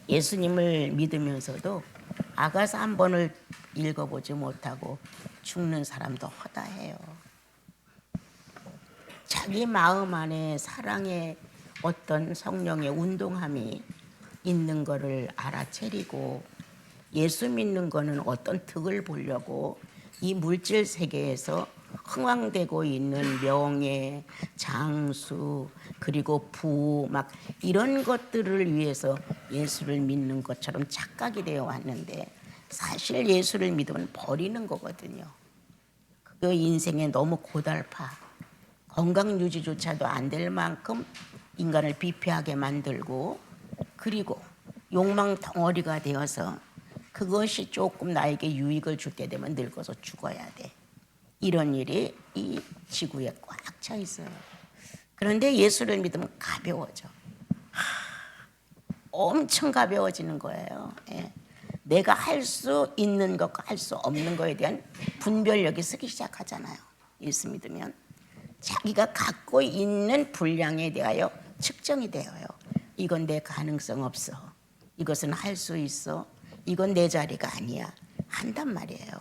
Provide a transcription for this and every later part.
예수님을 믿으면서도 아가서 한 번을 읽어보지 못하고 죽는 사람도 허다해요. 자기 마음 안에 사랑의 어떤 성령의 운동함이 있는 거를 알아채리고 예수 믿는 거는 어떤 득을 보려고 이 물질 세계에서 흥황되고 있는 명예, 장수, 그리고 부, 막 이런 것들을 위해서 예수를 믿는 것처럼 착각이 되어 왔는데 사실 예수를 믿으면 버리는 거거든요. 그 인생에 너무 고달파 건강 유지조차도 안 될 만큼 인간을 비폐하게 만들고 그리고 욕망 덩어리가 되어서 그것이 조금 나에게 유익을 줄 때 되면 늙어서 죽어야 돼. 이런 일이 이 지구에 꽉 차 있어요. 그런데 예수를 믿으면 가벼워져. 엄청 가벼워지는 거예요. 예. 내가 할 수 있는 것과 할 수 없는 것에 대한 분별력이 쓰기 시작하잖아요. 예수 믿으면 자기가 갖고 있는 분량에 대하여 측정이 되어요. 이건 내 가능성 없어. 이것은 할 수 있어. 이건 내 자리가 아니야. 한단 말이에요.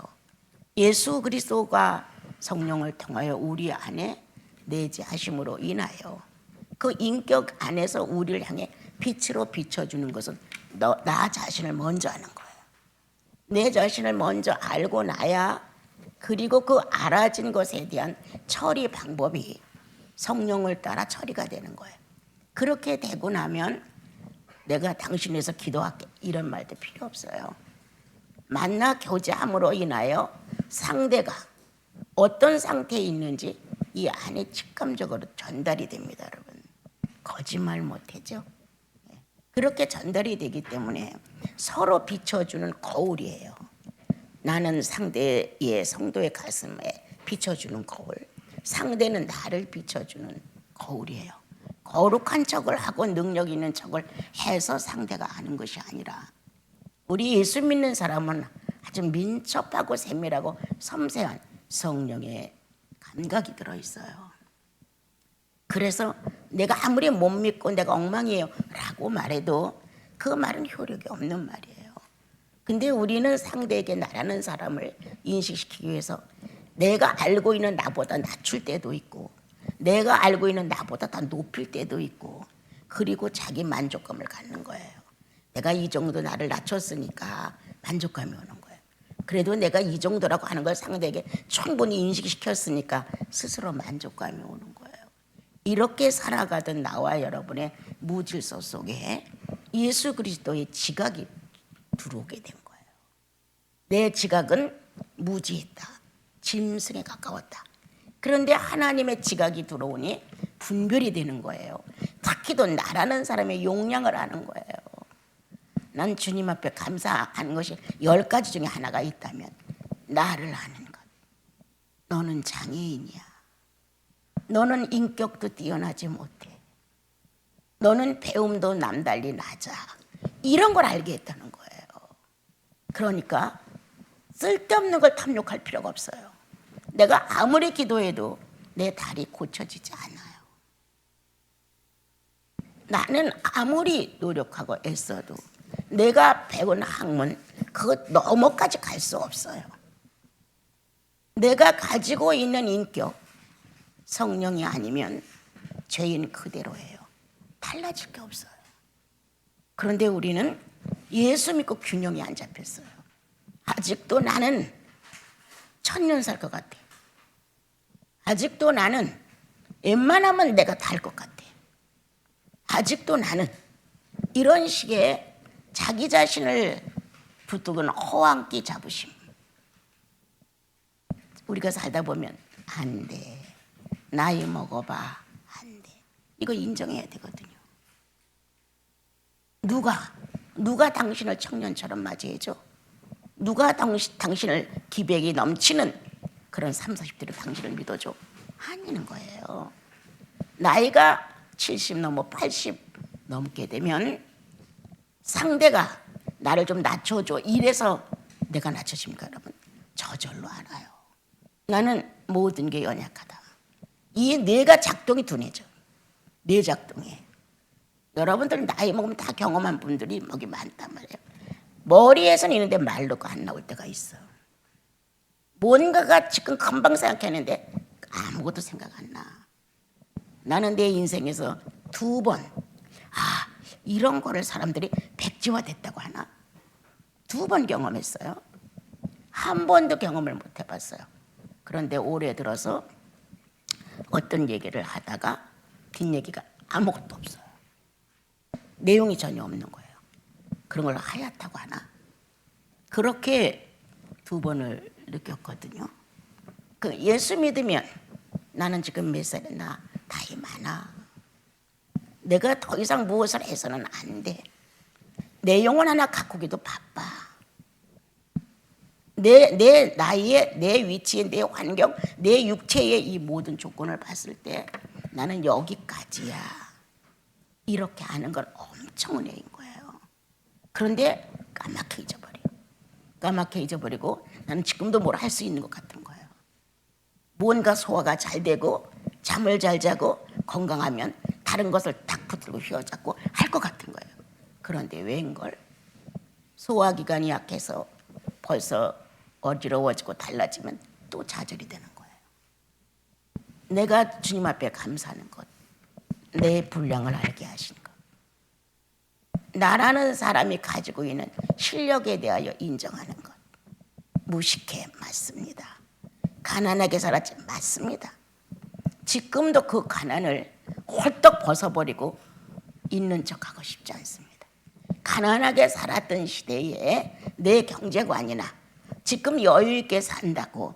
예수 그리스도가 성령을 통하여 우리 안에 내재하심으로 인하여 그 인격 안에서 우리를 향해 빛으로 비춰주는 것은 나 자신을 먼저 아는 거예요. 내 자신을 먼저 알고 나야 그리고 그 알아진 것에 대한 처리 방법이 성령을 따라 처리가 되는 거예요. 그렇게 되고 나면 내가 당신에서 기도할게 이런 말도 필요 없어요. 만나 교제함으로 인하여 상대가 어떤 상태에 있는지 이 안에 직감적으로 전달이 됩니다. 여러분 거짓말 못하죠. 그렇게 전달이 되기 때문에 서로 비춰주는 거울이에요. 나는 상대의 성도의 가슴에 비춰주는 거울, 상대는 나를 비춰주는 거울이에요. 거룩한 척을 하고 능력 있는 척을 해서 상대가 아는 것이 아니라 우리 예수 믿는 사람은 아주 민첩하고 세밀하고 섬세한 성령의 감각이 들어있어요. 그래서 내가 아무리 못 믿고 내가 엉망이에요 라고 말해도 그 말은 효력이 없는 말이에요. 근데 우리는 상대에게 나라는 사람을 인식시키기 위해서 내가 알고 있는 나보다 낮출 때도 있고 내가 알고 있는 나보다 더 높일 때도 있고 그리고 자기 만족감을 갖는 거예요. 내가 이 정도 나를 낮췄으니까 만족감이 오는 거예요. 그래도 내가 이 정도라고 하는 걸 상대에게 충분히 인식시켰으니까 스스로 만족감이 오는 거예요. 이렇게 살아가던 나와 여러분의 무질서 속에 예수 그리스도의 지각이 들어오게 된 거예요. 내 지각은 무지했다. 짐승에 가까웠다. 그런데 하나님의 지각이 들어오니 분별이 되는 거예요. 특히도 나라는 사람의 용량을 아는 거예요. 난 주님 앞에 감사하는 것이 10가지 중에 하나가 있다면 나를 아는 것. 너는 장애인이야. 너는 인격도 뛰어나지 못해. 너는 배움도 남달리 낮아. 이런 걸 알게 했다는 거예요. 그러니까 쓸데없는 걸 탐욕할 필요가 없어요. 내가 아무리 기도해도 내 다리 고쳐지지 않아요. 나는 아무리 노력하고 애써도 내가 배운 학문 그것 너머까지 갈 수 없어요. 내가 가지고 있는 인격 성령이 아니면 죄인 그대로예요. 달라질 게 없어요. 그런데 우리는 예수 믿고 균형이 안 잡혔어요. 아직도 나는 1000년 살 것 같아. 아직도 나는 웬만하면 내가 다 할 것 같아. 아직도 나는 이런 식의 자기 자신을 붙드는 허황기 자부심. 우리가 살다 보면 안 돼. 나이 먹어봐. 안 돼. 이거 인정해야 되거든요. 누가 당신을 청년처럼 맞이해줘? 누가 당신을 기백이 넘치는 그런 30, 40대로 당신을 믿어줘? 아니는 거예요. 나이가 70 넘어 80 넘게 되면 상대가 나를 좀 낮춰줘. 이래서 내가 낮춰집니까 여러분? 저절로 알아요. 나는 모든 게 연약하다. 이 뇌가 작동이 둔해져. 뇌 작동에. 여러분들 나이 먹으면 다 경험한 분들이 여기 많단 말이에요. 머리에서는 있는데 말로가 안 나올 때가 있어. 뭔가가 지금 금방 생각했는데 아무것도 생각 안 나. 나는 내 인생에서 2번 이런 거를 사람들이 백지화됐다고 하나? 2번 경험했어요. 한 번도 경험을 못 해봤어요. 그런데 올해 들어서 어떤 얘기를 하다가 뒷얘기가 아무것도 없어요. 내용이 전혀 없는 거예요. 그런 걸 하얗다고 하나? 그렇게 2번을 느꼈거든요. 그 예수 믿으면 나는 지금 몇 살이나 나이 많아. 내가 더 이상 무엇을 해서는 안 돼. 내 영혼 하나 가꾸기도 바빠. 내 나이에, 내 위치에, 내 환경, 내 육체의 이 모든 조건을 봤을 때 나는 여기까지야. 이렇게 아는 건 엄청 은혜인 거예요. 그런데 까맣게 잊어버리고 나는 지금도 뭘 할 수 있는 것 같은 거예요. 뭔가 소화가 잘 되고 잠을 잘 자고 건강하면 다른 것을 탁 붙들고 휘어잡고 할 것 같은 거예요. 그런데 웬걸 소화기관이 약해서 벌써 어지러워지고 달라지면 또 좌절이 되는 거예요. 내가 주님 앞에 감사하는 것, 내 분량을 알게 하신 것, 나라는 사람이 가지고 있는 실력에 대하여 인정하는 것. 무식해 맞습니다. 가난하게 살았지 맞습니다. 지금도 그 가난을 홀떡 벗어버리고 있는 척하고 싶지 않습니다. 가난하게 살았던 시대에 내 경제관이나 지금 여유 있게 산다고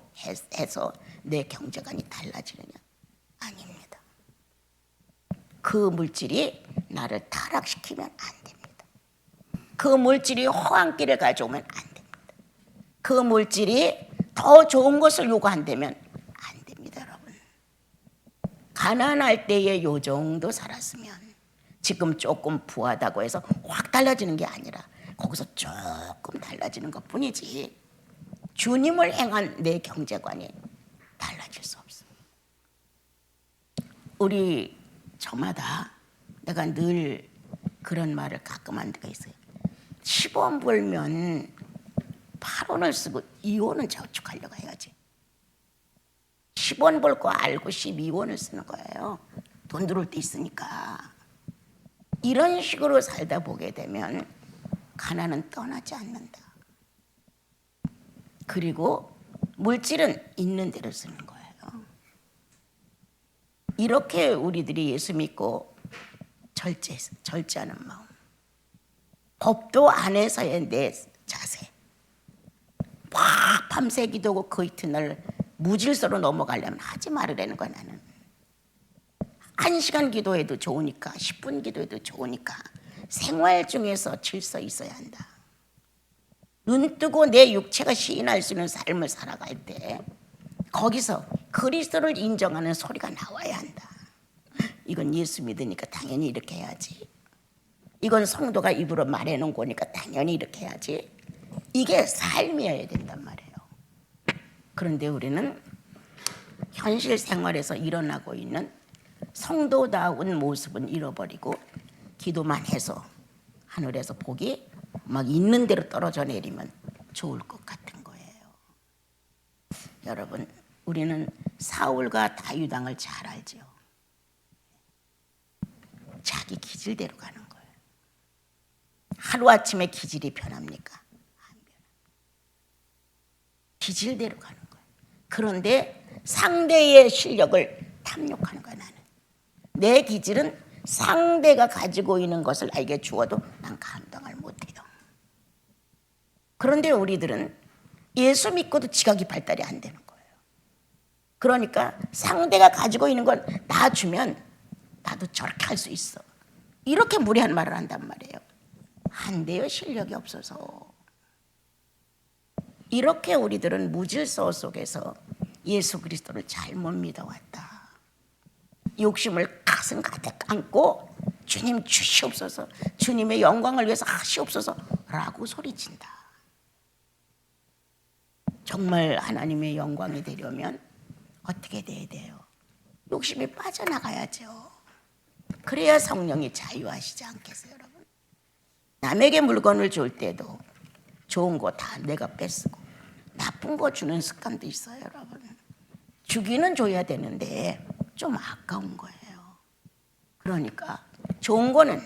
해서 내 경제관이 달라지느냐? 아닙니다. 그 물질이 나를 타락시키면 안 됩니다. 그 물질이 허황길을 가져오면 안 됩니다. 그 물질이 더 좋은 것을 요구한다면 안 됩니다, 여러분. 가난할 때에 요 정도 살았으면 지금 조금 부하다고 해서 확 달라지는 게 아니라 거기서 조금 달라지는 것 뿐이지 주님을 행한 내 경제관이 달라질 수 없습니다. 우리 저마다 내가 늘 그런 말을 가끔 한 데가 있어요. 10원 벌면 8원을 쓰고 2원은 저축하려고 해야지. 10원 벌 거 알고 12원을 쓰는 거예요. 돈 들어올 때 있으니까. 이런 식으로 살다 보게 되면 가난은 떠나지 않는다. 그리고 물질은 있는 대로 쓰는 거예요. 이렇게 우리들이 예수 믿고 절제하는 마음, 법도 안에서의 내 자세, 막 밤새 기도하고 그 이튿날 무질서로 넘어가려면 하지 말으라는 거야. 나는 1시간 기도해도 좋으니까 10분 기도해도 좋으니까 생활 중에서 질서 있어야 한다. 눈 뜨고 내 육체가 시인할 수 있는 삶을 살아갈 때 거기서 그리스도를 인정하는 소리가 나와야 한다. 이건 예수 믿으니까 당연히 이렇게 해야지. 이건 성도가 입으로 말해놓은 거니까 당연히 이렇게 해야지. 이게 삶이어야 된단 말이에요. 그런데 우리는 현실 생활에서 일어나고 있는 성도다운 모습은 잃어버리고 기도만 해서 하늘에서 복이 막 있는 대로 떨어져 내리면 좋을 것 같은 거예요. 여러분, 우리는 사울과 다윗 왕을 잘 알죠. 자기 기질대로 가는 거예요. 하루아침에 기질이 변합니까? 안 변합니다. 기질대로 가는 거예요. 그런데 상대의 실력을 탐욕하는 거야. 나는 내 기질은 상대가 가지고 있는 것을 나에게 주어도 난 감당을 못해요. 그런데 우리들은 예수 믿고도 지각이 발달이 안 되는 거예요. 그러니까 상대가 가지고 있는 건 나 주면 나도 저렇게 할 수 있어. 이렇게 무례한 말을 한단 말이에요. 한데요, 실력이 없어서. 이렇게 우리들은 무질서 속에서 예수 그리스도를 잘못 믿어왔다. 욕심을 가슴 가득 안고 주님 주시옵소서, 주님의 영광을 위해서 하시옵소서 라고 소리친다. 정말 하나님의 영광이 되려면 어떻게 돼야 돼요? 욕심이 빠져나가야죠. 그래야 성령이 자유하시지 않겠어요, 여러분? 남에게 물건을 줄 때도 좋은 거 다 내가 뺏고 나쁜 거 주는 습관도 있어요, 여러분. 주기는 줘야 되는데 좀 아까운 거예요. 그러니까 좋은 거는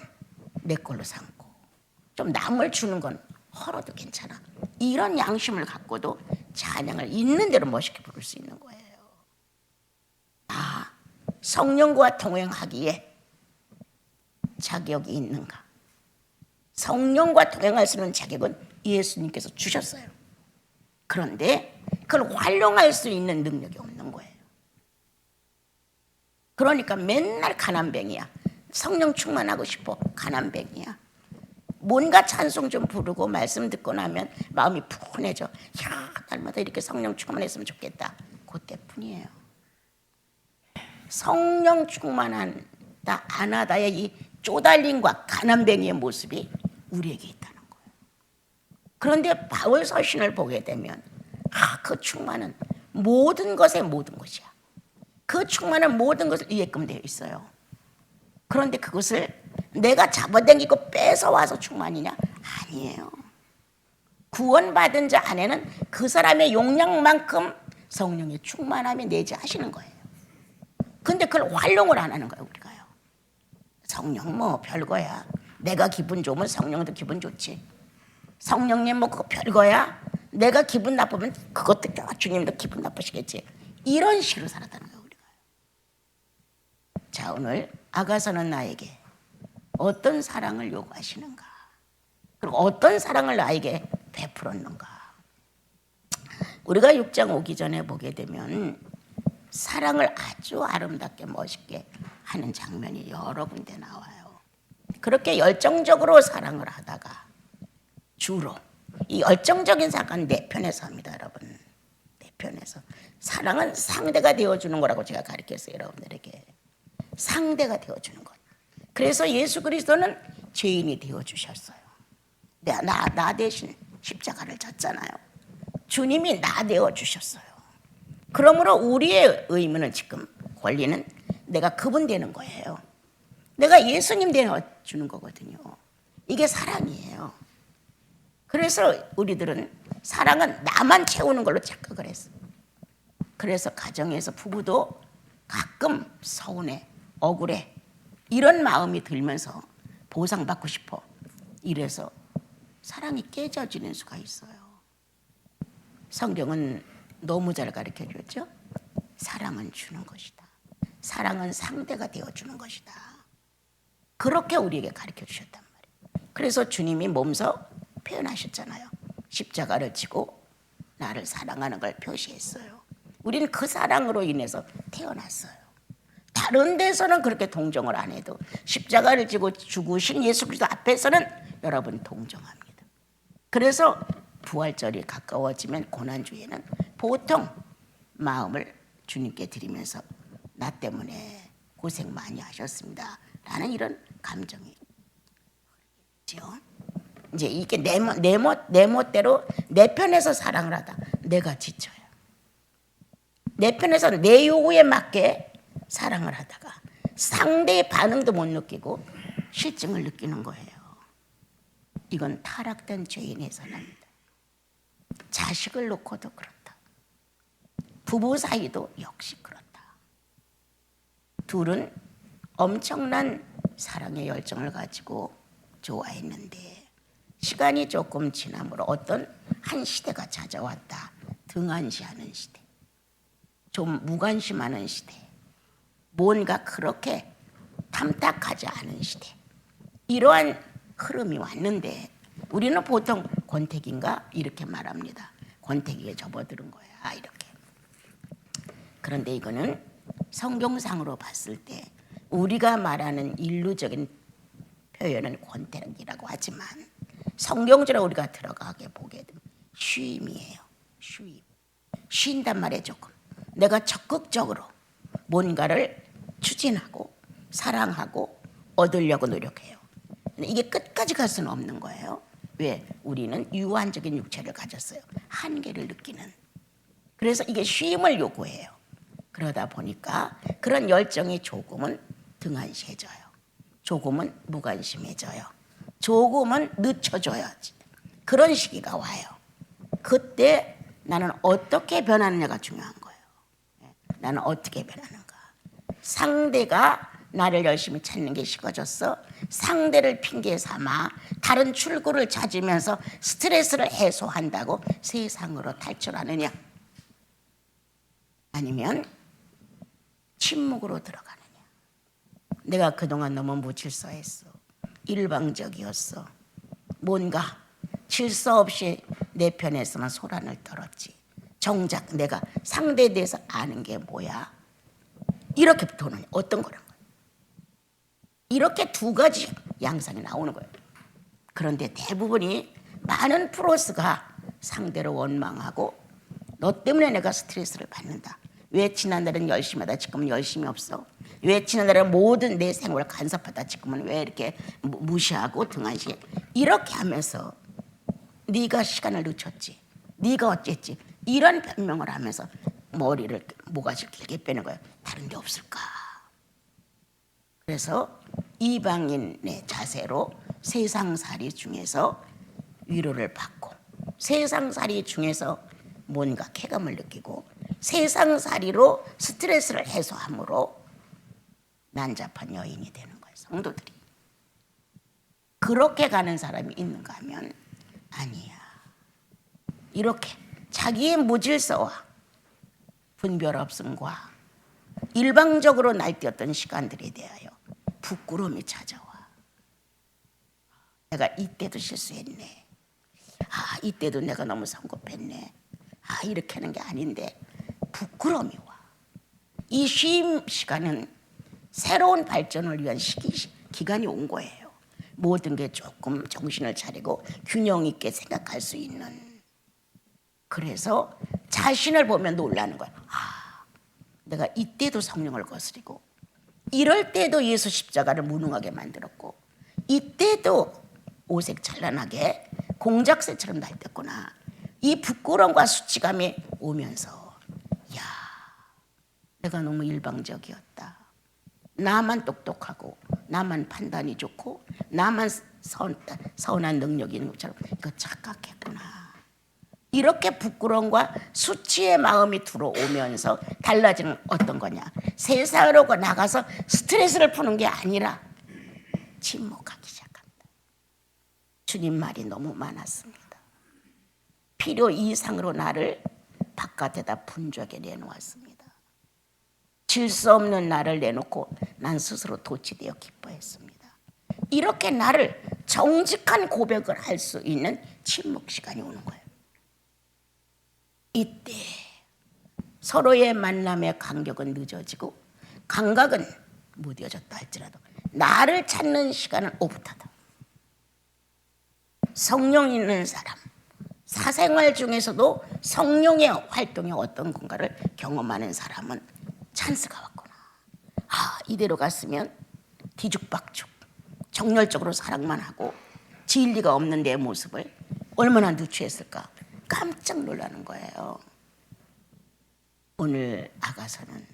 내 걸로 삼고 좀 남을 주는 건 헐어도 괜찮아. 이런 양심을 갖고도 찬양을 있는 대로 멋있게 부를 수 있는 거예요. 성령과 동행하기에 자격이 있는가? 성령과 동행할 수 있는 자격은 예수님께서 주셨어요. 그런데 그걸 활용할 수 있는 능력이 없는 거예요. 그러니까 맨날 가난뱅이야. 성령 충만하고 싶어. 가난뱅이야. 뭔가 찬송 좀 부르고 말씀 듣고 나면 마음이 푸근해져. 야, 날마다 이렇게 성령 충만했으면 좋겠다. 그때뿐이에요. 성령 충만하다 안 하다의 이 쪼달림과 가난뱅이의 모습이 우리에게 있다는 거예요. 그런데 바울 서신을 보게 되면 그 충만은 모든 것의 모든 것이야. 그 충만은 모든 것을 이해끔 되어 있어요. 그런데 그것을 내가 잡아당기고 뺏어와서 충만이냐? 아니에요. 구원받은 자 안에는 그 사람의 용량만큼 성령의 충만함이 내재하시는 거예요. 근데 그걸 활용을 안 하는 거예요, 우리가요. 성령 뭐 별거야. 내가 기분 좋으면 성령도 기분 좋지. 성령님 뭐 그거 별거야. 내가 기분 나쁘면 그것도 주님도 기분 나쁘시겠지. 이런 식으로 살았다는 거예요, 우리가. 자, 오늘 아가서는 나에게 어떤 사랑을 요구하시는가? 그리고 어떤 사랑을 나에게 베풀었는가? 우리가 6장 오기 전에 보게 되면 사랑을 아주 아름답게 멋있게 하는 장면이 여러 군데 나와요. 그렇게 열정적으로 사랑을 하다가 주로 이 열정적인 사랑은 내 편에서 합니다, 여러분. 내 편에서. 사랑은 상대가 되어주는 거라고 제가 가르쳤어요, 여러분들에게. 상대가 되어주는 것. 그래서 예수 그리스도는 죄인이 되어주셨어요. 나 대신 십자가를 졌잖아요. 주님이 나 되어주셨어요. 그러므로 우리의 의무는 지금 권리는 내가 그분 되는 거예요. 내가 예수님 되어주는 거거든요. 이게 사랑이에요. 그래서 우리들은 사랑은 나만 채우는 걸로 착각을 했어요. 그래서 가정에서 부부도 가끔 서운해, 억울해 이런 마음이 들면서 보상받고 싶어. 이래서 사랑이 깨져지는 수가 있어요. 성경은 너무 잘 가르쳐 줬죠. 사랑은 주는 것이다. 사랑은 상대가 되어주는 것이다. 그렇게 우리에게 가르쳐 주셨단 말이에요. 그래서 주님이 몸소 표현하셨잖아요. 십자가를 지고 나를 사랑하는 걸 표시했어요. 우리는 그 사랑으로 인해서 태어났어요. 다른 데서는 그렇게 동정을 안 해도 십자가를 지고 죽으신 예수 그리스도 앞에서는 여러분 동정합니다. 그래서 부활절이 가까워지면 고난주에는 보통 마음을 주님께 드리면서 나 때문에 고생 많이 하셨습니다 라는 이런 감정이 있죠. 이제 이게 내 멋대로 내 편에서 사랑을 하다 내가 지쳐요. 내 편에서 내 요구에 맞게 사랑을 하다가 상대의 반응도 못 느끼고 실증을 느끼는 거예요. 이건 타락된 죄인의 선합니다. 자식을 놓고도 그렇다. 부부 사이도 역시 그렇다. 둘은 엄청난 사랑의 열정을 가지고 좋아했는데 시간이 조금 지남으로 어떤 한 시대가 찾아왔다. 등한시하는 시대. 좀 무관심하는 시대. 뭔가 그렇게 탐탁하지 않은 시대. 이러한 흐름이 왔는데 우리는 보통 권태기인가 이렇게 말합니다. 권태기에 접어드는 거야 이렇게. 그런데 이거는 성경상으로 봤을 때 우리가 말하는 인류적인 표현은 권태기라고 하지만 성경적으로 우리가 들어가게 보게 되면 쉼이에요. 쉰단 말이에요. 조금 내가 적극적으로 뭔가를 추진하고 사랑하고 얻으려고 노력해요. 근데 이게 끝까지 갈 수는 없는 거예요. 왜? 우리는 유한적인 육체를 가졌어요. 한계를 느끼는. 그래서 이게 쉼을 요구해요. 그러다 보니까 그런 열정이 조금은 등한시해져요. 조금은 무관심해져요. 조금은 늦춰줘야지. 그런 시기가 와요. 그때 나는 어떻게 변하느냐가 중요한 거예요. 나는 어떻게 변하는가. 상대가 나를 열심히 찾는 게 식어졌어. 상대를 핑계 삼아 다른 출구를 찾으면서 스트레스를 해소한다고 세상으로 탈출하느냐, 아니면 침묵으로 들어가느냐. 내가 그동안 너무 무질서했어. 일방적이었어. 뭔가 질서 없이 내 편에서만 소란을 떨었지. 정작 내가 상대에 대해서 아는 게 뭐야? 이렇게 도는 어떤 거란 거야? 이렇게 두 가지 양상이 나오는 거예요. 그런데 대부분이 많은 프로스가 상대를 원망하고 너 때문에 내가 스트레스를 받는다. 왜 지난날은 열심히 하다 지금은 열심히 없어? 왜 지난날은 모든 내 생활을 간섭하다 지금은 왜 이렇게 무시하고 등한시? 이렇게 하면서 네가 시간을 늦췄지, 네가 어쨌지, 이런 변명을 하면서 머리를 모가지를 길게 빼는 거예요. 다른 데 없을까? 그래서 이방인의 자세로 세상살이 중에서 위로를 받고, 세상살이 중에서 뭔가 쾌감을 느끼고, 세상살이로 스트레스를 해소함으로 난잡한 여인이 되는 거예요. 성도들이. 그렇게 가는 사람이 있는가 하면 아니야. 이렇게 자기의 무질서와 분별 없음과 일방적으로 날뛰었던 시간들에 대하여 부끄러움이 찾아와. 내가 이때도 실수했네. 이때도 내가 너무 성급했네. 이렇게 하는 게 아닌데 부끄러움이 와. 이 쉼 시간은 새로운 발전을 위한 기간이 온 거예요. 모든 게 조금 정신을 차리고 균형 있게 생각할 수 있는. 그래서 자신을 보면 놀라는 거야. 내가 이때도 성령을 거스리고, 이럴 때도 예수 십자가를 무능하게 만들었고, 이때도 오색 찬란하게 공작새처럼 날뛰었구나. 이 부끄러움과 수치감이 오면서, 야, 내가 너무 일방적이었다. 나만 똑똑하고 나만 판단이 좋고 나만 선한 능력이 있는 것처럼 이거 착각했구나. 이렇게 부끄러움과 수치의 마음이 들어오면서 달라지는 어떤 거냐, 세상으로 나가서 스트레스를 푸는 게 아니라 침묵하기 시작합니다. 주님 말이 너무 많았습니다. 필요 이상으로 나를 바깥에다 분주하게 내놓았습니다. 질서 없는 나를 내놓고 난 스스로 도취되어 기뻐했습니다. 이렇게 나를 정직한 고백을 할 수 있는 침묵 시간이 오는 거예요. 이때 서로의 만남의 간격은 늦어지고 감각은 무뎌졌다 할지라도 나를 찾는 시간은 오붓하다. 성령 있는 사람, 사생활 중에서도 성령의 활동이 어떤 건가를 경험하는 사람은 찬스가 왔구나. 이대로 갔으면 뒤죽박죽 정열적으로 사랑만 하고 진리가 없는 내 모습을 얼마나 누추했을까. 깜짝 놀라는 거예요. 오늘 아가서는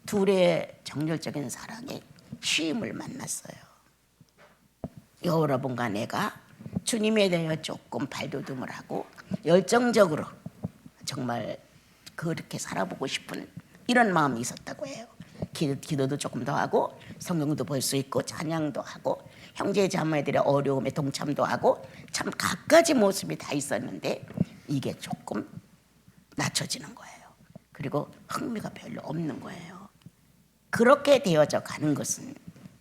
둘의 정열적인 사랑의 쉼을 만났어요. 여러분과 내가 주님에 대하여 조금 발돋움을 하고 열정적으로 정말 그렇게 살아보고 싶은 이런 마음이 있었다고 해요. 기도도 조금 더 하고 성경도 볼 수 있고 찬양도 하고 형제 자매들의 어려움에 동참도 하고 참 갖가지 모습이 다 있었는데 이게 조금 낮춰지는 거예요. 그리고 흥미가 별로 없는 거예요. 그렇게 되어져 가는 것은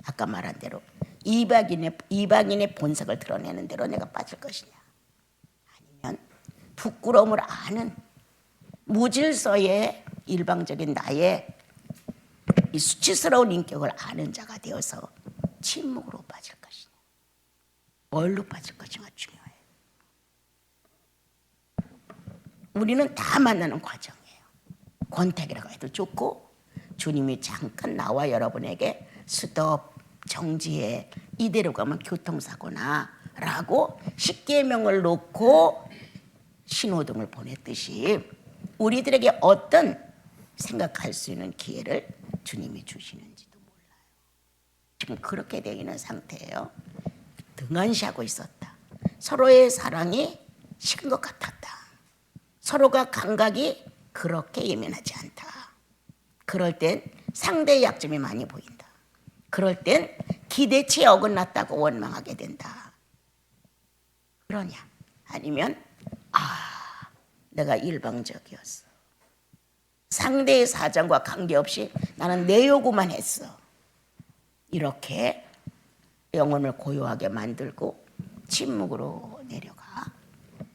아까 말한 대로 이방인의 본색을 드러내는 대로 내가 빠질 것이냐, 아니면 부끄러움을 아는 무질서의 일방적인 나의 이 수치스러운 인격을 아는 자가 되어서 침묵으로 빠질 것이냐, 뭘로 빠질 것이냐 중요해요. 우리는 다 만나는 과정이에요. 권태기라고 해도 좋고, 주님이 잠깐 나와 여러분에게 스톱, 정지해, 이대로 가면 교통사고나 라고 십계명을 놓고 신호등을 보냈듯이 우리들에게 어떤 생각할 수 있는 기회를 주님이 주시는지도 몰라요. 지금 그렇게 되어 있는 상태예요. 등한시하고 있었다. 서로의 사랑이 식은 것 같았다. 서로가 감각이 그렇게 예민하지 않다. 그럴 땐 상대의 약점이 많이 보인다. 그럴 땐 기대치에 어긋났다고 원망하게 된다. 그러냐? 아니면 내가 일방적이었어. 상대의 사정과 관계없이 나는 내 요구만 했어. 이렇게 영혼을 고요하게 만들고 침묵으로 내려가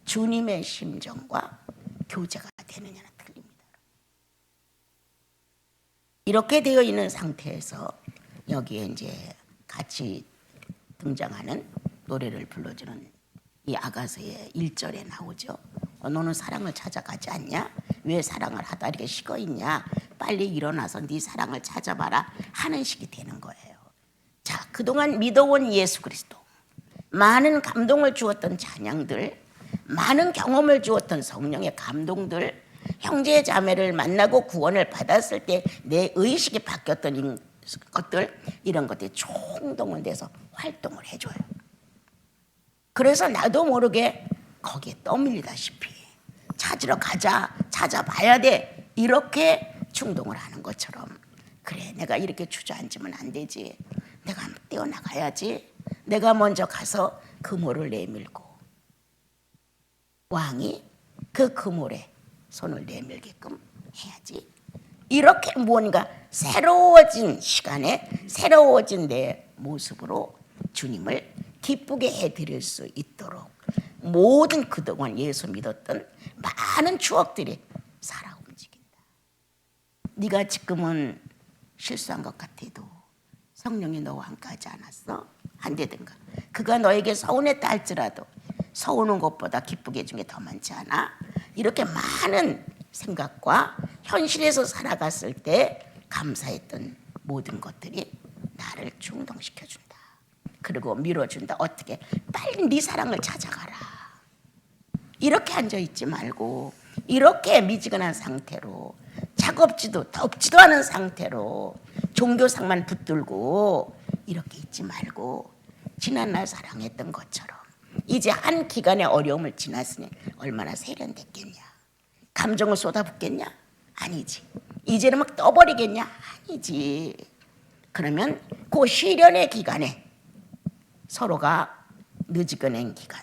주님의 심정과 교제가 되느냐는 틀립니다. 이렇게 되어 있는 상태에서 여기에 이제 같이 등장하는 노래를 불러주는 이 아가서의 1절에 나오죠. 너는 사랑을 찾아가지 않냐? 왜 사랑을 하다 이렇게 식어 있냐? 빨리 일어나서 네 사랑을 찾아봐라 하는 식이 되는 거예요. 자, 그동안 믿어온 예수 그리스도, 많은 감동을 주었던 찬양들, 많은 경험을 주었던 성령의 감동들, 형제 자매를 만나고 구원을 받았을 때 내 의식이 바뀌었던 것들, 이런 것들이 총동원돼서 활동을 해줘요. 그래서 나도 모르게 거기에 떠밀리다시피 찾으러 가자, 찾아봐야 돼, 이렇게 충동을 하는 것처럼, 그래 내가 이렇게 주저앉으면 안 되지, 내가 뛰어나가야지, 내가 먼저 가서 그물을 내밀고 왕이 그 그물에 손을 내밀게끔 해야지. 이렇게 무언가 새로워진 시간에 새로워진 내 모습으로 주님을 기쁘게 해드릴 수 있도록 모든 그동안 예수 믿었던 많은 추억들이 살아 움직인다. 네가 지금은 실수한 것 같아도 성령이 너와 함께하지 않았어? 안 되든가. 그가 너에게 서운했다 할지라도 서우는 것보다 기쁘게 해준 게 더 많지 않아? 이렇게 많은 생각과 현실에서 살아갔을 때 감사했던 모든 것들이 나를 충동시켜준다. 그리고 밀어준다. 어떻게? 빨리 네 사랑을 찾아가라. 이렇게 앉아있지 말고 이렇게 미지근한 상태로 차갑지도 덥지도 않은 상태로 종교상만 붙들고 이렇게 있지 말고 지난날 사랑했던 것처럼 이제 한 기간의 어려움을 지났으니 얼마나 세련됐겠냐. 감정을 쏟아붓겠냐? 아니지. 이제는 막 떠버리겠냐? 아니지. 그러면 그 시련의 기간에 서로가 느지근한 기간,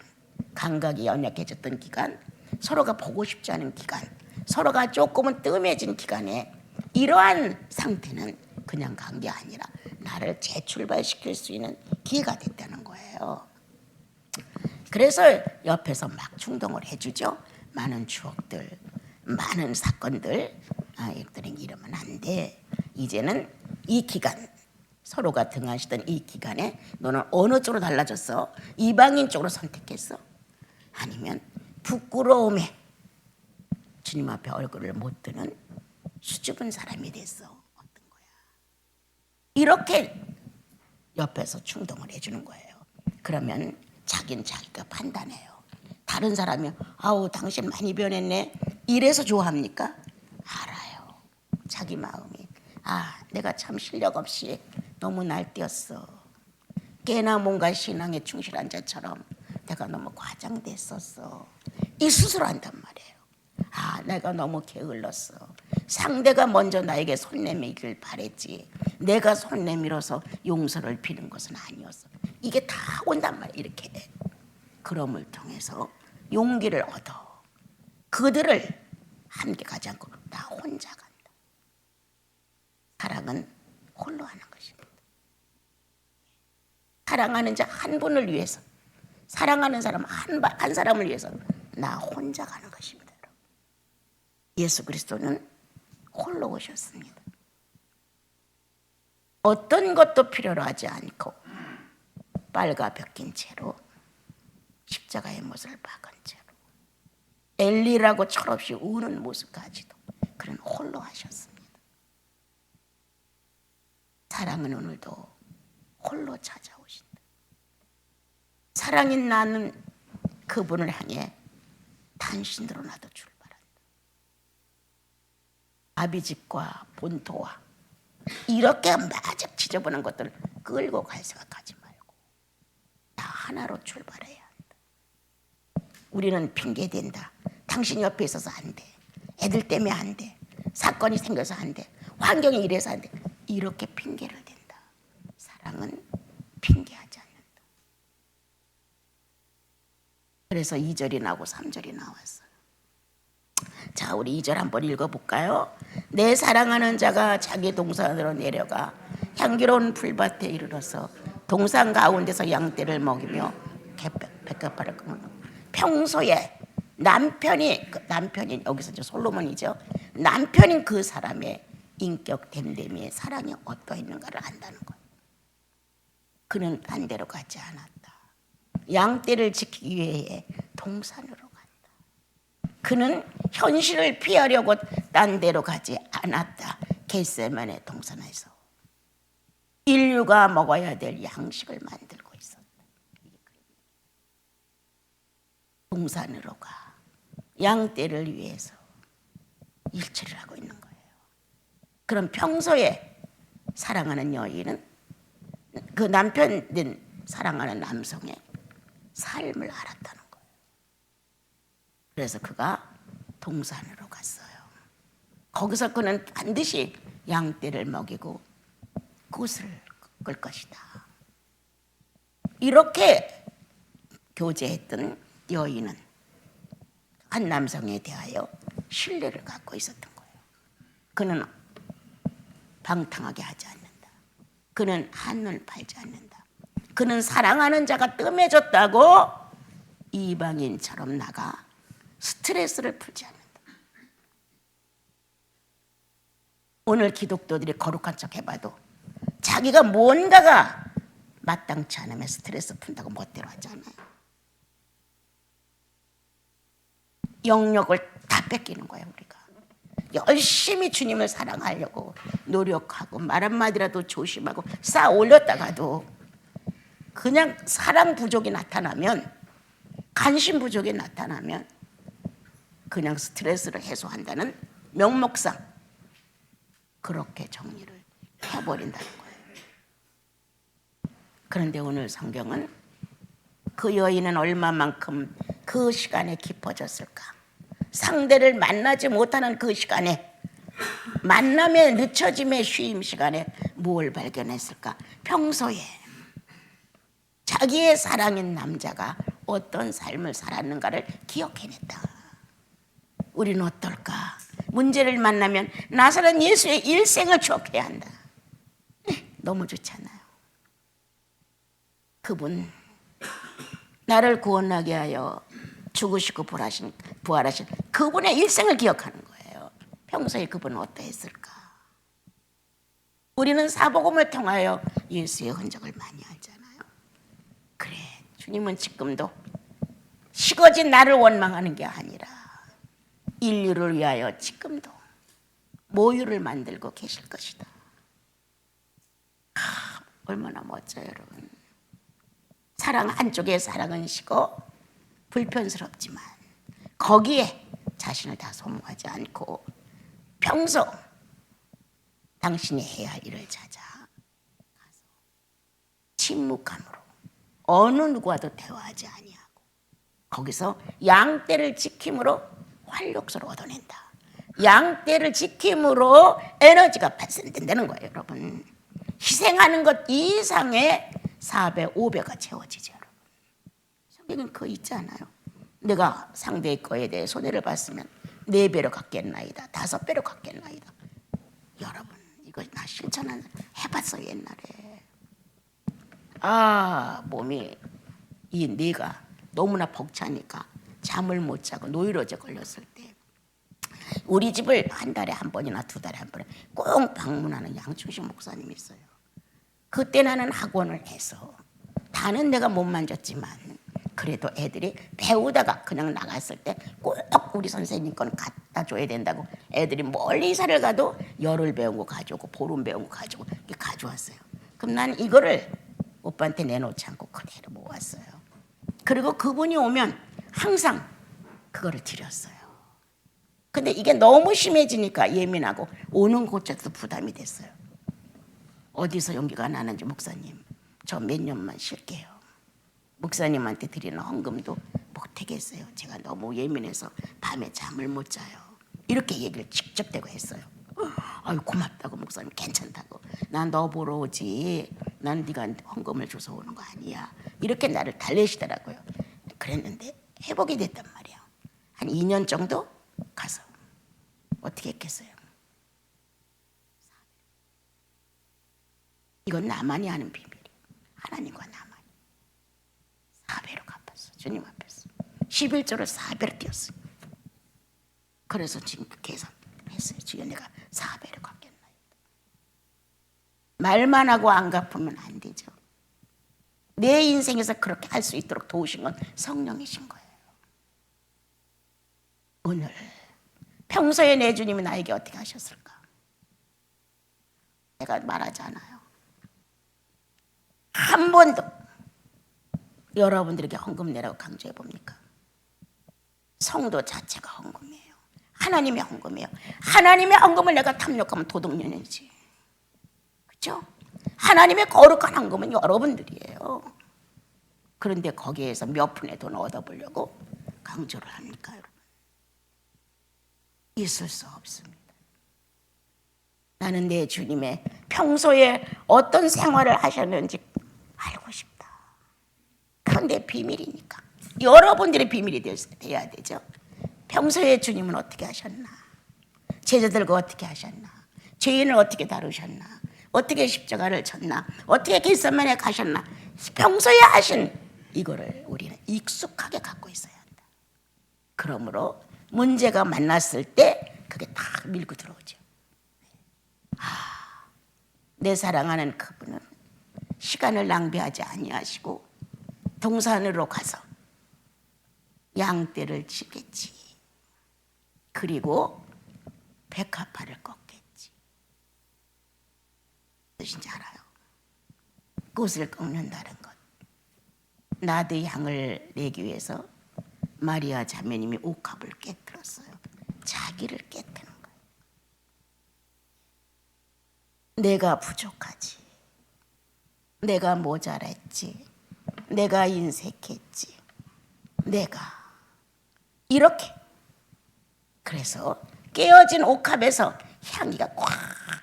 감각이 연약해졌던 기간, 서로가 보고 싶지 않은 기간, 서로가 조금은 뜸해진 기간에 이러한 상태는 그냥 간 게 아니라 나를 재출발시킬 수 있는 기회가 됐다는 거예요. 그래서 옆에서 막 충동을 해주죠. 많은 추억들, 많은 사건들, 이것들은 이러면 안 돼. 이제는 이 기간, 서로가 등하시던 이 기간에 너는 어느 쪽으로 달라졌어? 이방인 쪽으로 선택했어? 아니면 부끄러움에 주님 앞에 얼굴을 못 드는 수줍은 사람이 됐어? 어떤 거야? 이렇게 옆에서 충동을 해주는 거예요. 그러면 자기는 자기가 판단해요. 다른 사람이 아우 당신 많이 변했네 이래서 좋아합니까? 알아요. 자기 마음이 내가 참 실력 없이 너무 날뛰었어. 꽤나 뭔가 신앙에 충실한 자처럼 내가 너무 과장됐었어. 이 스스로 한단 말이에요. 내가 너무 게을렀어. 상대가 먼저 나에게 손 내밀길 바랬지 내가 손 내밀어서 용서를 비는 것은 아니었어. 이게 다 온단 말이에요. 이렇게 그럼을 통해서 용기를 얻어 그들을 함께 가지 않고 나 혼자 간다. 사랑은 홀로 하는 것입니다. 사랑하는 자 한 분을 위해서, 사랑하는 사람 한 사람을 위해서 나 혼자 가는 것입니다. 여러분. 예수 그리스도는 홀로 오셨습니다. 어떤 것도 필요로 하지 않고 빨가 벗긴 채로 십자가의 못을 박은 채로 엘리라고 철없이 우는 모습까지도 그는 홀로 하셨습니다. 사랑은 오늘도 홀로 찾아오신다. 사랑이 나는 그분을 향해 단신으로 나도 출발한다. 아비집과 본토와 이렇게 마적 지저분한 것들을 끌고 갈 생각하지 말고 다 하나로 출발해야 한다. 우리는 핑계댄다. 당신 옆에 있어서 안 돼. 애들 때문에 안 돼. 사건이 생겨서 안 돼. 환경이 이래서 안 돼. 이렇게 핑계를 댄다. 사랑은 핑계하지 않는다. 그래서 2절이 나오고 3절이 나왔어요. 자, 우리 2절 한번 읽어볼까요? 내 사랑하는 자가 자기 동산으로 내려가 향기로운 풀밭에 이르러서 동산 가운데서 양떼를 먹이며 백합화를 끊는. 평소에 남편이 여기서 솔로몬이죠. 남편인 그 사람의 인격 됨됨이의 사랑이 어떠했는가를 안다는 거예요. 그는 딴 데로 가지 않았다. 양떼를 지키기 위해 동산으로 간다. 그는 현실을 피하려고 딴 데로 가지 않았다. 겟세마네 동산에서 인류가 먹어야 될 양식을 만들고 있었다. 동산으로 가 양떼를 위해서 일치를 하고 있는 거예요. 그럼 평소에 사랑하는 여인은 그 남편인 사랑하는 남성의 삶을 알았다는 거예요. 그래서 그가 동산으로 갔어요. 거기서 그는 반드시 양떼를 먹이고 꽃을 끌 것이다. 이렇게 교제했던 여인은 한 남성에 대하여 신뢰를 갖고 있었던 거예요. 그는 방탕하게 하지 않는다. 그는 한눈 팔지 않는다. 그는 사랑하는 자가 뜸해졌다고 이방인처럼 나가 스트레스를 풀지 않는다. 오늘 기독교들이 거룩한 척 해봐도 자기가 뭔가가 마땅치 않으면 스트레스 푼다고 멋대로 하잖아요. 영역을 다 뺏기는 거예요. 우리가 열심히 주님을 사랑하려고 노력하고 말 한마디라도 조심하고 쌓아 올렸다가도 그냥 사랑 부족이 나타나면, 관심 부족이 나타나면 그냥 스트레스를 해소한다는 명목상 그렇게 정리를 해버린다는 거예요. 그런데 오늘 성경은 그 여인은 얼마만큼 그 시간에 깊어졌을까? 상대를 만나지 못하는 그 시간에, 만남의 늦춰짐의 쉼 시간에 뭘 발견했을까? 평소에 자기의 사랑인 남자가 어떤 삶을 살았는가를 기억해냈다. 우리는 어떨까? 문제를 만나면 나사렛 예수의 일생을 추억해야 한다. 너무 좋잖아요. 그분 나를 구원하게 하여 죽으시고 부활하신 그분의 일생을 기억하는 거예요. 평소에 그분은 어떠했을까? 우리는 사복음을 통하여 예수의 흔적을 많이 알잖아요. 그래, 주님은 지금도 식어진 나를 원망하는 게 아니라 인류를 위하여 지금도 모유를 만들고 계실 것이다. 얼마나 멋져요, 여러분. 사랑 한쪽에 사랑은 식어 불편스럽지만 거기에 자신을 다 소모하지 않고 평소 당신이 해야 할 일을 찾아 가서 침묵함으로 어느 누구와도 대화하지 아니하고 거기서 양떼를 지킴으로 활력소를 얻어낸다. 양떼를 지킴으로 에너지가 발생된다는 거예요, 여러분. 희생하는 것 이상의 4배, 5배가 채워지죠, 여러분. 성경은 그거 있지 않아요? 내가 상대의 거에 대해 손해를 봤으면 4배로 갚겠나이다, 5배로 갚겠나이다. 여러분, 이거 나 실천한 해봤어요, 옛날에. 몸이 이 뇌가 너무나 벅차니까 잠을 못 자고 노이로제 걸렸을 때 우리 집을 한 달에 한 번이나 2달에 한 번에 꼭 방문하는 양충식 목사님이 있어요. 그때 나는 학원을 해서 다는 내가 못 만졌지만 그래도 애들이 배우다가 그냥 나갔을 때 꼭 우리 선생님 건 갖다 줘야 된다고 애들이 멀리 이사를 가도 열흘 배운 거 가져오고 보름 배운 거 가져오고 이렇게 가져왔어요. 그럼 난 이거를 오빠한테 내놓지 않고 그대로 모았어요. 그리고 그분이 오면 항상 그거를 드렸어요. 근데 이게 너무 심해지니까 예민하고 오는 곳에도 부담이 됐어요. 어디서 용기가 나는지 목사님 저 몇 년만 쉴게요. 목사님한테 드리는 헌금도 못하겠어요. 제가 너무 예민해서 밤에 잠을 못 자요. 이렇게 얘기를 직접 대고 했어요. 아유 고맙다고 목사님 괜찮다고. 난 너 보러 오지. 난 네가 헌금을 줘서 오는 거 아니야. 이렇게 나를 달래시더라고요. 그랬는데 회복이 됐단 말이야. 한 2년 정도 가서 어떻게 했겠어요? 이건 나만이 아는 비밀이에요. 하나님과 나만이. 4배로 갚았어. 주님 앞에서 11조를 4배로 띄었어요. 그래서 지금 계산했어요. 지금 내가 4배로 갚겠나. 말만 하고 안 갚으면 안 되죠. 내 인생에서 그렇게 할 수 있도록 도우신 건 성령이신 거예요. 오늘 평소에 내 주님이 나에게 어떻게 하셨을까? 내가 말하지 않아요. 한 번도 여러분들에게 헌금 내라고 강조해 봅니까? 성도 자체가 헌금이에요. 하나님의 헌금이에요. 하나님의 헌금을 내가 탐욕하면 도둑년이지. 그렇죠? 하나님의 거룩한 헌금은 여러분들이에요. 그런데 거기에서 몇 푼의 돈 얻어보려고 강조를 합니까, 여러분? 있을 수 없습니다. 나는 내 주님의 평소에 어떤 생활을 하셨는지 알고 싶다. 그건 내 비밀이니까. 여러분들의 비밀이 돼야 되죠. 평소에 주님은 어떻게 하셨나? 제자들과 어떻게 하셨나? 죄인을 어떻게 다루셨나? 어떻게 십자가를 졌나? 어떻게 겟세마네에 가셨나? 평소에 하신 이거를 우리는 익숙하게 갖고 있어야 한다. 그러므로 문제가 만났을 때 그게 다 밀고 들어오죠. 내 사랑하는 그분은 시간을 낭비하지 아니하시고 동산으로 가서 양떼를 치겠지. 그리고 백합화를 꺾겠지. 무엇인지 알아요? 꽃을 꺾는다는 것. 나드 향을 내기 위해서 마리아 자매님이 옥합을 깨뜨렸어요. 자기를 깨뜨는 거예요. 내가 부족하지. 내가 모자랐지. 내가 인색했지. 내가 이렇게. 그래서 깨어진 옥합에서 향기가 꽉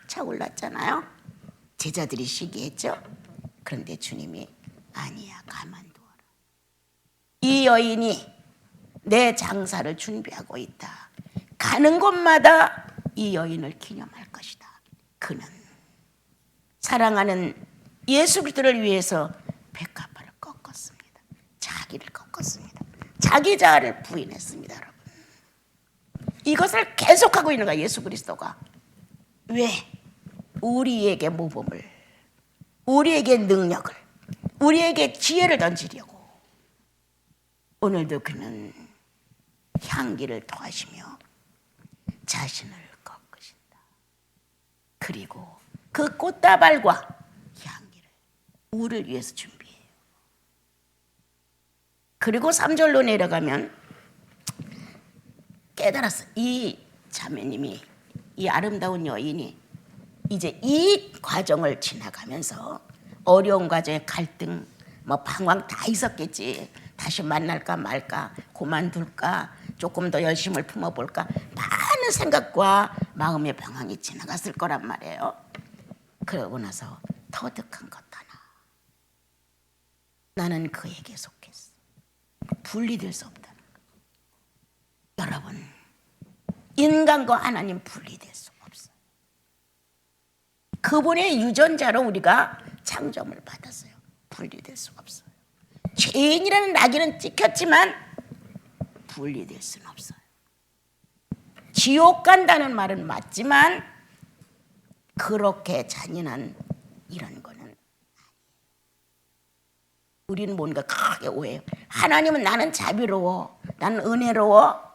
차올랐잖아요. 제자들이 시기했죠. 그런데 주님이 아니야, 가만두어라. 이 여인이 내 장사를 준비하고 있다. 가는 곳마다 이 여인을 기념할 것이다. 그는 사랑하는 예수 그리스도를 위해서 백합화를 꺾었습니다. 자기를 꺾었습니다. 자기 자아를 부인했습니다, 여러분. 이것을 계속하고 있는 거야, 예수 그리스도가. 왜? 우리에게 모범을, 우리에게 능력을, 우리에게 지혜를 던지려고. 오늘도 그는 향기를 더하시며 자신을 꺾으신다. 그리고 그 꽃다발과 향기를 우리를 위해서 준비해요. 그리고 3절로 내려가면 깨달았어. 이 자매님이, 이 아름다운 여인이 이제 이 과정을 지나가면서 어려운 과정에 갈등, 방황 다 있었겠지. 다시 만날까 말까, 그만둘까, 조금 더 열심을 품어볼까, 많은 생각과 마음의 방황이 지나갔을 거란 말이에요. 그러고 나서 터득한 것 하나. 나는 그에게 속했어. 분리될 수 없다는 거. 여러분, 인간과 하나님 분리될 수 없어요. 그분의 유전자로 우리가 창조를 받았어요. 분리될 수 없어요. 죄인이라는 낙인은 찍혔지만 분리될 수는 없어요. 지옥 간다는 말은 맞지만 그렇게 잔인한 이런 거는 아니에요. 우리는 뭔가 크게 오해해요. 하나님은 나는 자비로워, 나는 은혜로워,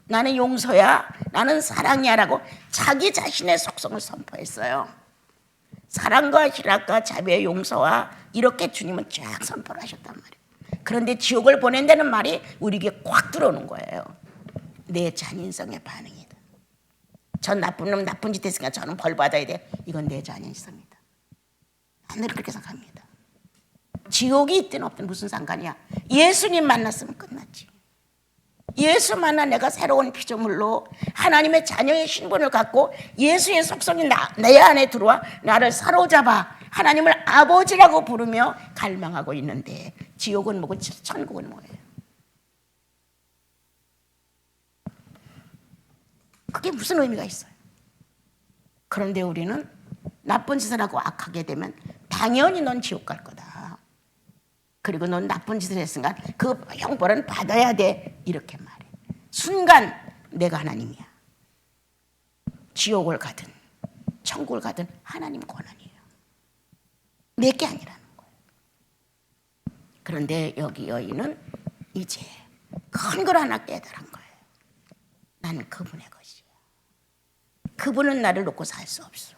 나는 용서야, 나는 사랑이야 라고 자기 자신의 속성을 선포했어요. 사랑과 희락과 자비와 용서와 이렇게 주님은 쫙 선포를 하셨단 말이에요. 그런데 지옥을 보낸다는 말이 우리에게 꽉 들어오는 거예요. 내 잔인성의 반응이다. 전 나쁜 놈 나쁜 짓 했으니까 저는 벌 받아야 돼. 이건 내 잔인성이다. 나는 그렇게 생각합니다. 지옥이 있든 없든 무슨 상관이야. 예수님 만났으면 끝났지. 예수 만나 내가 새로운 피조물로 하나님의 자녀의 신분을 갖고 예수의 속성이 내 안에 들어와 나를 사로잡아 하나님을 아버지라고 부르며 갈망하고 있는데 지옥은 뭐고 천국은 뭐예요? 그게 무슨 의미가 있어요? 그런데 우리는 나쁜 짓을 하고 악하게 되면 당연히 넌 지옥 갈 거다. 그리고 넌 나쁜 짓을 했으니까 그 형벌은 받아야 돼. 이렇게 말해. 순간 내가 하나님이야. 지옥을 가든 천국을 가든 하나님 권한이에요. 내게 아니라는 거예요. 그런데 여기 여인은 이제 큰 걸 하나 깨달은 거예요. 나는 그분의 것이야. 그분은 나를 놓고 살 수 없어.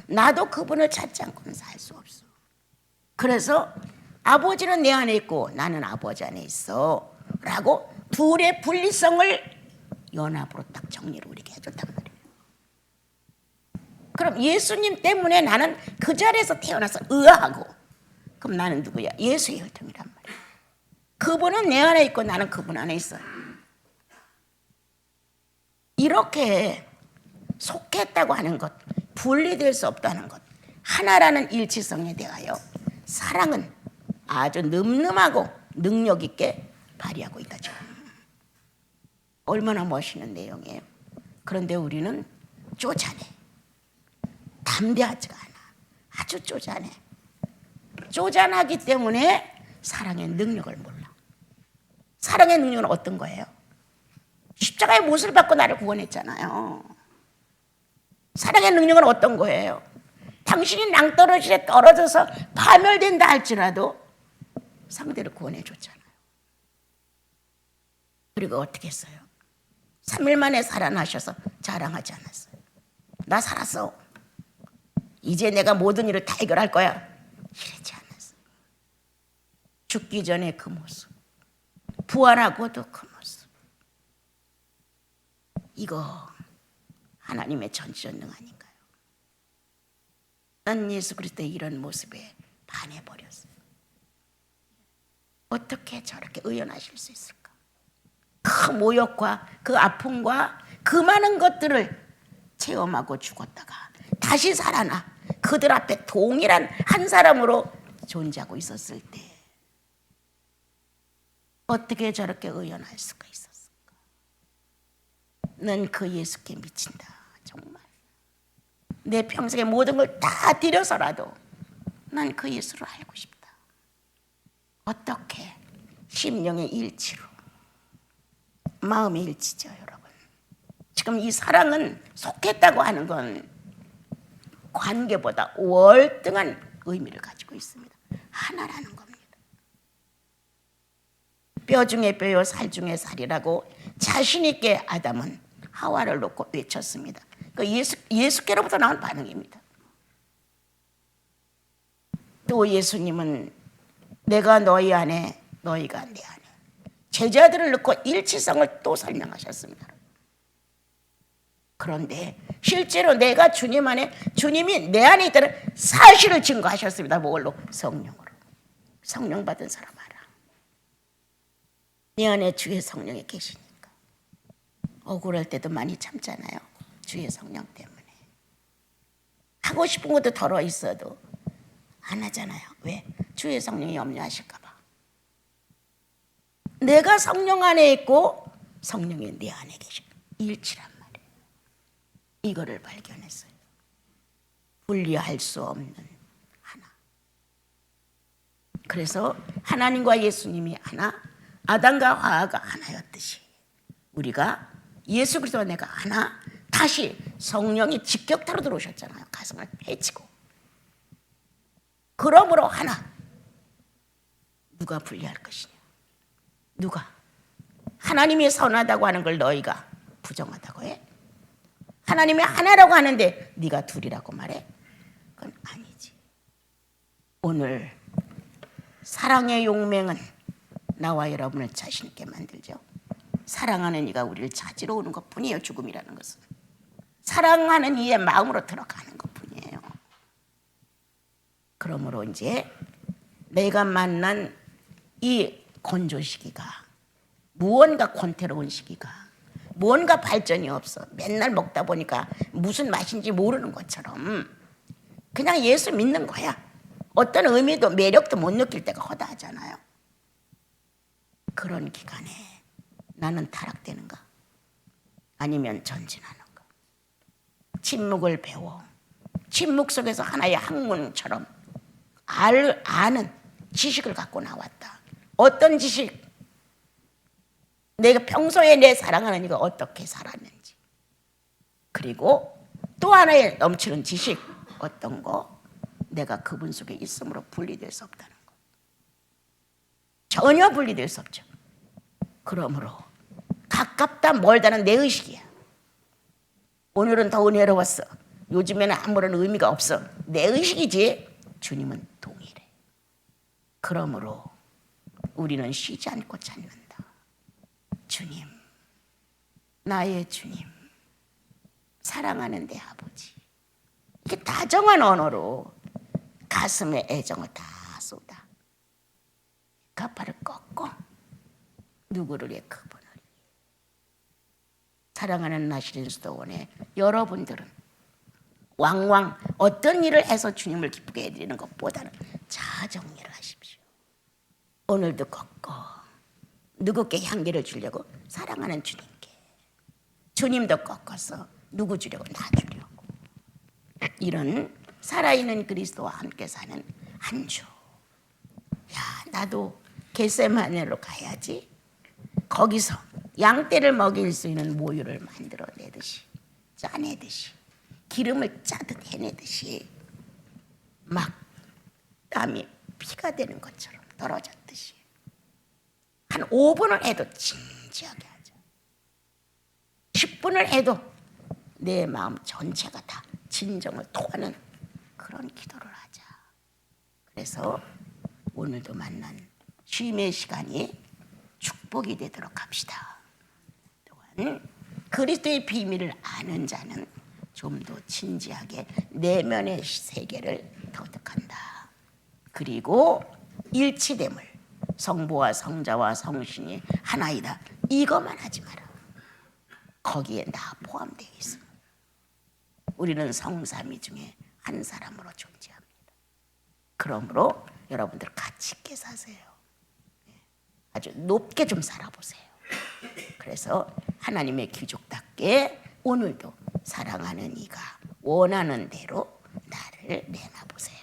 나도 그분을 찾지 않고는 살 수 없어. 그래서 아버지는 내 안에 있고 나는 아버지 안에 있어 라고 둘의 분리성을 연합으로 딱 정리를 우리에게 해줬단 말이에요. 그럼 예수님 때문에 나는 그 자리에서 태어나서 의아하고 그럼 나는 누구야? 예수의 혈통이란 말이에요. 그분은 내 안에 있고 나는 그분 안에 있어요. 이렇게 속했다고 하는 것, 분리될 수 없다는 것, 하나라는 일치성에 대하여 사랑은 아주 늠름하고 능력 있게 발휘하고 있다죠. 얼마나 멋있는 내용이에요. 그런데 우리는 쪼잔해. 담대하지가 않아. 아주 쪼잔해. 쪼잔하기 때문에 사랑의 능력을 몰라. 사랑의 능력은 어떤 거예요? 십자가의 못을 받고 나를 구원했잖아요. 사랑의 능력은 어떤 거예요? 당신이 낭떠러지에 떨어져서 파멸된다 할지라도 상대를 구원해 줬잖아요. 그리고 어떻게 했어요? 3일 만에 살아나셔서 자랑하지 않았어요. 나 살았어. 이제 내가 모든 일을 다 해결할 거야. 이러지 않았어요. 죽기 전에 그 모습, 부활하고도 그 모습. 이거 하나님의 전지전능 아닌가요? 난 예수 그리스도의 이런 모습에 반해버렸어요. 어떻게 저렇게 의연하실 수 있을까? 그 모욕과 그 아픔과 그 많은 것들을 체험하고 죽었다가 다시 살아나 그들 앞에 동일한 한 사람으로 존재하고 있었을 때 어떻게 저렇게 의연할 수가 있었을까? 난 그 예수께 미친다. 정말 내 평생의 모든 걸 다 들여서라도 난 그 예수를 알고 싶다. 어떻게 심령의 일치로 마음의 일치죠, 여러분. 지금 이 사랑은 속했다고 하는 건 관계보다 월등한 의미를 가지고 있습니다. 하나라는 겁니다. 뼈 중에 뼈요 살 중에 살이라고 자신 있게 아담은 하와를 놓고 외쳤습니다. 그 예수께로부터 나온 반응입니다. 또 예수님은 내가 너희 안에 너희가 내 안에 제자들을 넣고 일치성을 또 설명하셨습니다. 그런데 실제로 내가 주님 안에 주님이 내 안에 있다는 사실을 증거하셨습니다. 뭘로? 성령으로. 성령 받은 사람 알아. 내 안에 주의 성령이 계시니까. 억울할 때도 많이 참잖아요. 주의 성령 때문에. 하고 싶은 것도 덜어 있어도 안 하잖아요. 왜? 주의 성령이 염려하실까 봐. 내가 성령 안에 있고 성령이 내 안에 계시고 일치란 말이에요. 이거를 발견했어요. 분리할 수 없는 하나. 그래서 하나님과 예수님이 하나, 아담과 하와가 하나였듯이 우리가 예수 그리스도와 내가 하나, 다시 성령이 직격타로 들어오셨잖아요. 가슴을 헤치고. 그러므로 하나. 누가 분리할 것이냐? 누가? 하나님이 선하다고 하는 걸 너희가 부정하다고 해? 하나님이 하나라고 하는데 네가 둘이라고 말해? 그건 아니지. 오늘 사랑의 용맹은 나와 여러분을 자신 있게 만들죠. 사랑하는 이가 우리를 찾으러 오는 것뿐이에요. 죽음이라는 것은 사랑하는 이의 마음으로 들어가는 것뿐이에요. 그러므로 이제 내가 만난 이 건조 시기가 무언가 권태로운 시기가 무언가 발전이 없어. 맨날 먹다 보니까 무슨 맛인지 모르는 것처럼 그냥 예수 믿는 거야. 어떤 의미도 매력도 못 느낄 때가 허다하잖아요. 그런 기간에 나는 타락되는가? 아니면 전진하는가? 침묵을 배워. 침묵 속에서 하나의 학문처럼 아는 지식을 갖고 나왔다. 어떤 지식? 내가 평소에 내 사랑하는 이가 어떻게 살았는지. 그리고 또 하나의 넘치는 지식. 어떤 거? 내가 그분 속에 있음으로 분리될 수 없다는 거. 전혀 분리될 수 없죠. 그러므로 가깝다 멀다는 내 의식이야. 오늘은 더 은혜로웠어. 요즘에는 아무런 의미가 없어. 내 의식이지. 주님은 동일해. 그러므로 우리는 쉬지 않고 찾는다. 주님, 나의 주님, 사랑하는 내 아버지. 이게 다정한 언어로 가슴에 애정을 다 쏟아. 가파를 꺾고 누구를 위해 그분을 위해. 사랑하는 나시린 수도원의 여러분들은 왕왕 어떤 일을 해서 주님을 기쁘게 해드리는 것보다는 자정리를 하십시오. 오늘도 꺾어 누구께 향기를 주려고? 사랑하는 주님께. 주님도 꺾어서 누구 주려고? 나 주려고. 이런 살아있는 그리스도와 함께 사는 한 주. 야, 나도 겟세마네로 가야지. 거기서 양떼를 먹일 수 있는 모유를 만들어내듯이 짜내듯이 기름을 짜듯 해내듯이 막 땀이 피가 되는 것처럼 떨어졌듯이 한 5분을 해도 진지하게 하자. 10분을 해도 내 마음 전체가 다 진정을 토하는 그런 기도를 하자. 그래서 오늘도 만난 쉼의 시간이 축복이 되도록 합시다. 또한 그리스도의 비밀을 아는 자는 좀 더 진지하게 내면의 세계를 터득한다. 그리고 일치됨을 성부와 성자와 성신이 하나이다. 이것만 하지 마라. 거기에 나 포함되어 있어. 우리는 성삼위 중에 한 사람으로 존재합니다. 그러므로 여러분들 가치 있게 사세요. 아주 높게 좀 살아보세요. 그래서 하나님의 귀족답게 오늘도 사랑하는 이가 원하는 대로 나를 내놔보세요.